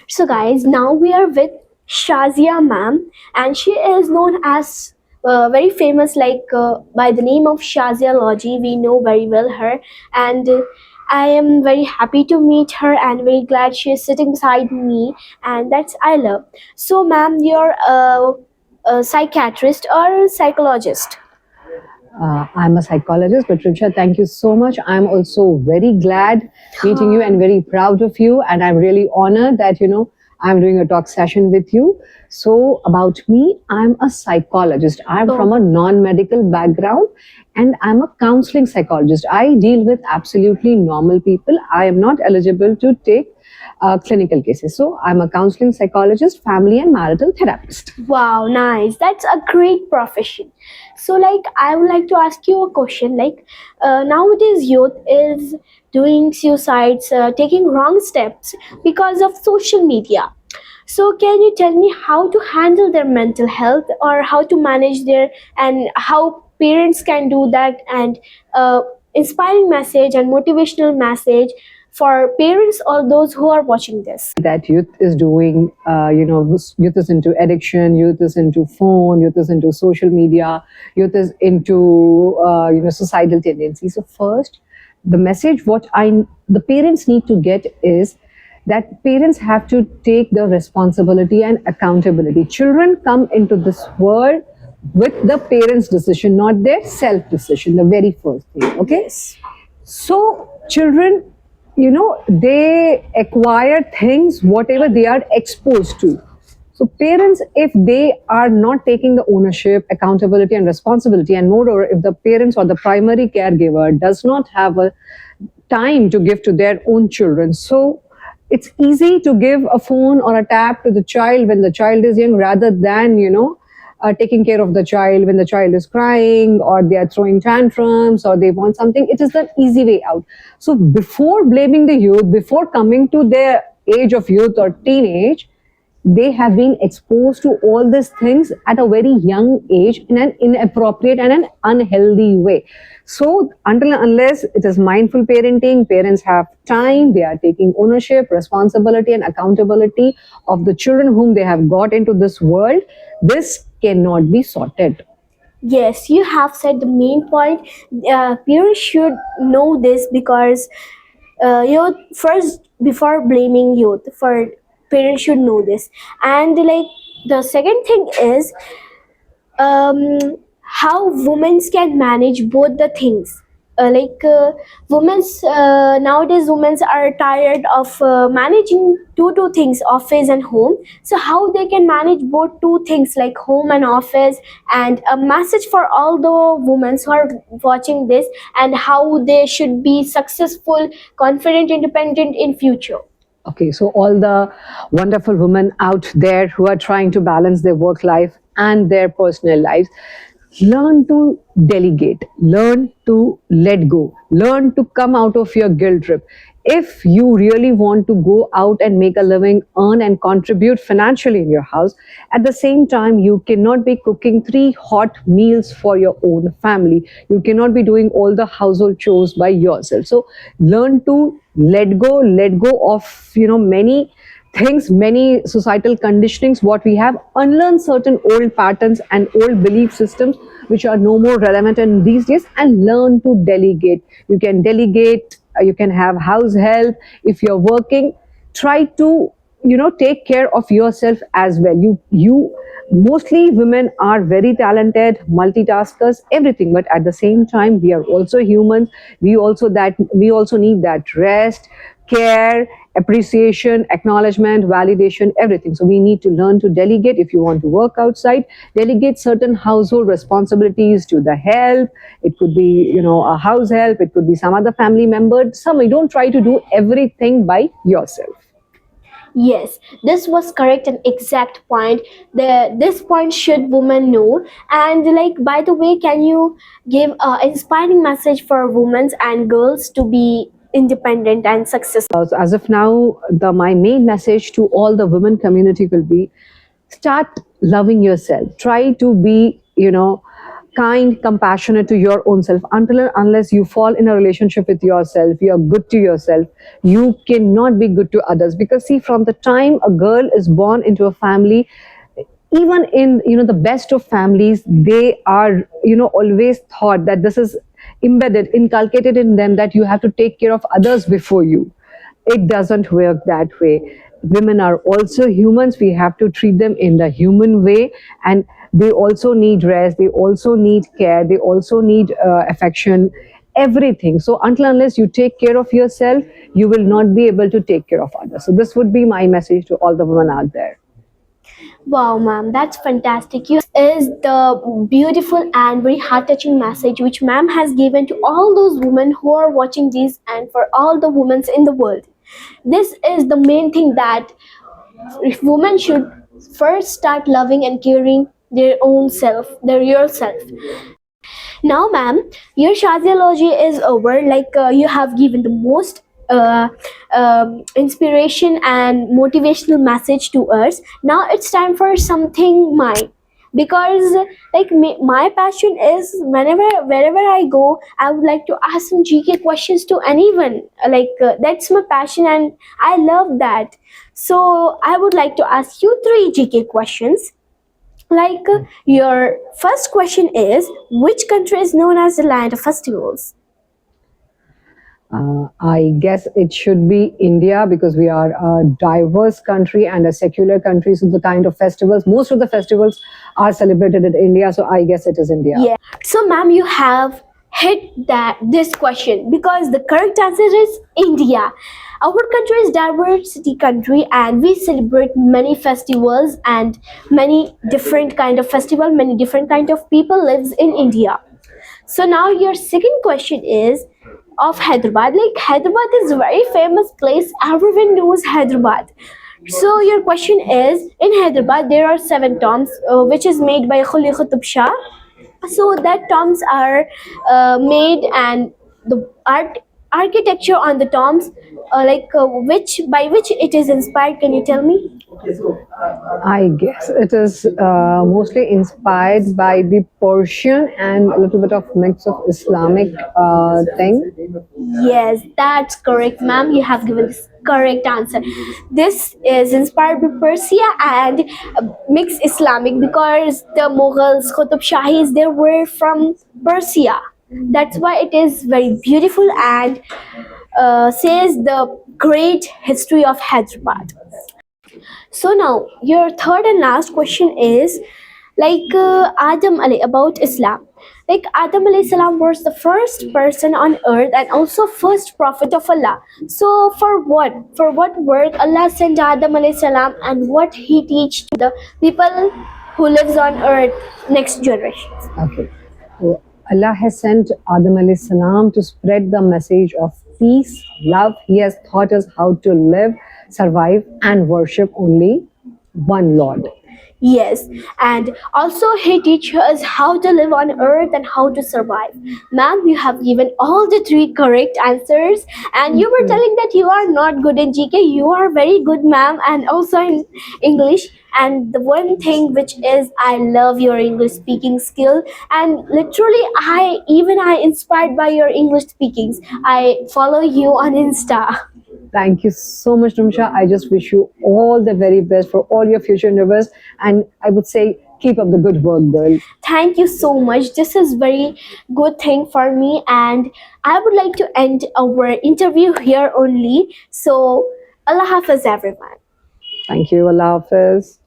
So, guys, now we are with Shazia ma'am, and she is known as very famous, by the name of Shazilogy. We know very well her, and I am very happy to meet her, and very glad she is sitting beside me, and that's I love. So, ma'am, you're a psychiatrist or a psychologist? I'm a psychologist, Patricia. Thank you so much. I'm also very glad meeting you and very proud of you. And I'm really honored that, I'm doing a talk session with you. So, about me, I'm a psychologist. I'm from a non medical background and I'm a counseling psychologist. I deal with absolutely normal people. I am not eligible to take clinical cases. So, I'm a counseling psychologist, family and marital therapist. Wow, nice. That's a great profession. So, I would like to ask you a question. Nowadays, youth is doing suicides, taking wrong steps because of social media. So, can you tell me how to handle their mental health or how to manage their and how parents can do that and inspiring message and motivational message for parents or those who are watching this? That youth is doing, youth is into addiction, youth is into phone, youth is into social media, youth is into, societal tendencies. So first, the message the parents need to get is that parents have to take the responsibility and accountability. Children come into this world with the parents' decision, not their self decision, the very first thing. Okay. So children, they acquire things whatever they are exposed to. So parents, if they are not taking the ownership, accountability and responsibility, and moreover, if the parents or the primary caregiver does not have a time to give to their own children, so it's easy to give a phone or a tab to the child when the child is young rather than, taking care of the child when the child is crying or they are throwing tantrums or they want something. It is the easy way out. So before blaming the youth, before coming to their age of youth or teenage, they have been exposed to all these things at a very young age in an inappropriate and an unhealthy way. So until and unless it is mindful parenting, parents have time, they are taking ownership, responsibility and accountability of the children whom they have got into this world, this cannot be sorted. Yes, you have said the main point. Parents should know this because youth first before blaming youth for parents should know this. And the second thing is how women can manage both the things. Women's nowadays women are tired of managing two things, office and home. So how they can manage both two things like home and office, and a message for all the women who are watching this, and how they should be successful, confident, independent in future. Okay, so all the wonderful women out there who are trying to balance their work life and their personal lives, learn to delegate, learn to let go, learn to come out of your guilt trip. If you really want to go out and make a living, earn and contribute financially in your house, at the same time, you cannot be cooking 3 hot meals for your own family. You cannot be doing all the household chores by yourself. So learn to let go of, many things, many societal conditionings, what we have, unlearn certain old patterns and old belief systems which are no more relevant in these days, and learn to delegate. You can delegate, you can have house help. If you're working, try to, take care of yourself as well. You mostly women are very talented multitaskers, everything, but at the same time we are also humans. We also need that rest, care, appreciation, acknowledgement, validation, everything. So we need to learn to delegate. If you want to work outside, delegate certain household responsibilities to the help. It could be, a house help, it could be some other family member. Don't try to do everything by yourself. Yes, this was correct and exact point. This point should women know. And by the way, can you give an inspiring message for women and girls to be independent and successful? So as of now, my main message to all the women community will be: start loving yourself. Try to be, kind, compassionate to your own self. Until and unless you fall in a relationship with yourself, you are good to yourself, you cannot be good to others. Because see, from the time a girl is born into a family, even in the best of families, they are always thought that this is embedded, inculcated in them, that you have to take care of others before you. It doesn't work that way. Women are also humans, we have to treat them in the human way, and they also need rest, they also need care, they also need affection, everything. So until unless you take care of yourself, you will not be able to take care of others. So this would be my message to all the women out there. Wow, ma'am, that's fantastic. Is the beautiful and very heart touching message which ma'am has given to all those women who are watching this and for all the women in the world. This is the main thing, that women should first start loving and caring their own self, their real self. Now, ma'am, your Shazilogy is over. You have given the most inspiration and motivational message to us. Now it's time for something mine. Because my passion is, wherever I go, I would like to ask some GK questions to anyone. That's my passion, and I love that. So I would like to ask you three GK questions. Your first question is, which country is known as the land of festivals? I guess it should be India, because we are a diverse country and a secular country. So the kind of festivals, most of the festivals are celebrated in India. So I guess it is India. Yeah. So, ma'am, you have hit this question, because the correct answer is India. Our country is diversity country, and we celebrate many festivals and many different kind of festival. Many different kind of people lives in India. So now your second question is of Hyderabad. Hyderabad is a very famous place. Everyone knows Hyderabad. So your question is, in Hyderabad there are 7 tombs which is made by Khuli Qutub Shah. So that tombs are made, and the architecture on the tombs, which by which it is inspired. Can you tell me? I guess it is mostly inspired by the Persian and a little bit of mix of Islamic thing. Yes, that's correct, ma'am. You have given this correct answer. This is inspired by Persia and mixed Islamic, because the Mughals, Qutub Shahis, they were from Persia. That's why it is very beautiful and says the great history of Hyderabad. So now your third and last question is Adam Ali, about Islam. Adam alayhi salam was the first person on earth and also first prophet of Allah. So for what work Allah sent Adam alayhi salam, and what he teach to the people who lives on earth, next generations? Okay. So Allah has sent Adam alayhi salam to spread the message of peace, love. He has taught us how to live, survive, and worship only one Lord. Yes, and also he teaches us how to live on earth and how to survive. Ma'am, you have given all the three correct answers, and you were telling that you are not good in GK. You are very good, ma'am, and also in English. And the one thing which is, I love your English speaking skill, and literally I inspired by your English speakings. I follow you on Insta. Thank you so much, Numsha. I just wish you all the very best for all your future endeavors. And I would say, keep up the good work, girl. Thank you so much. This is very good thing for me, and I would like to end our interview here only. So, Allah Hafiz, everyone. Thank you. Allah Hafiz.